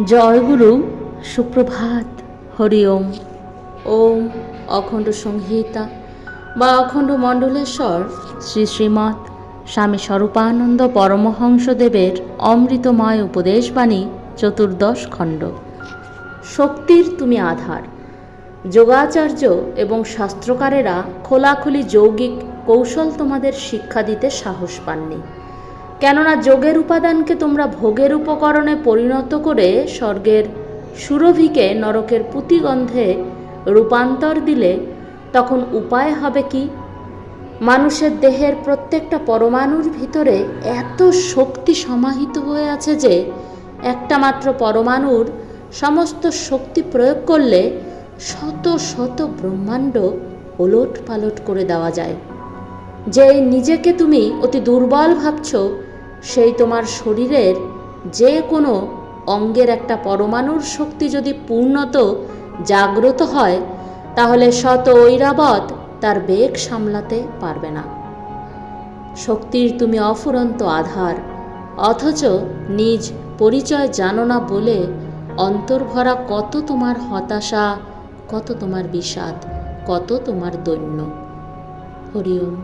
জয় গুরু, সুপ্রভাত, হরি ওম। ওম অখণ্ড সংহিতা বা অখণ্ড মণ্ডলেশ্বর শ্রী শ্রীমৎ স্বামী স্বরূপানন্দ পরমহংসদেবের অমৃতময় উপদেশবাণী, চতুর্দশ খণ্ড। শক্তির তুমি আধার। যোগাচার্য এবং শাস্ত্রকারেরা খোলাখুলি যৌগিক কৌশল তোমাদের শিক্ষা দিতে সাহস পাননি, কেননা যোগের উপাদানকে তোমরা ভোগের উপকরণে পরিণত করে স্বর্গের সুরভিকে নরকের পুতিগন্ধে রূপান্তর দিলে তখন উপায় হবে কি? মানুষের দেহের প্রত্যেকটা পরমাণুর ভিতরে এত শক্তি সমাহিত হয়ে আছে যে একটা মাত্র পরমাণুর সমস্ত শক্তি প্রয়োগ করলে শত শত ব্রহ্মাণ্ড ওলট পালট করে দেওয়া যায়। যেই নিজেকে তুমি অতি দুর্বল ভাবছ, সেই তোমার শরীরের যে কোনো অঙ্গের একটা পরমাণুর শক্তি যদি পূর্ণত জাগ্রত হয়, তাহলে শত ঐরাবত তার বেগ সামলাতে পারবে না। শক্তির তুমি অফুরন্ত আধার, অথচ নিজ পরিচয় জানো না বলে অন্তর্ভরা কত তোমার হতাশা, কত তোমার বিষাদ, কত তোমার দৈন্য। হরি ওম।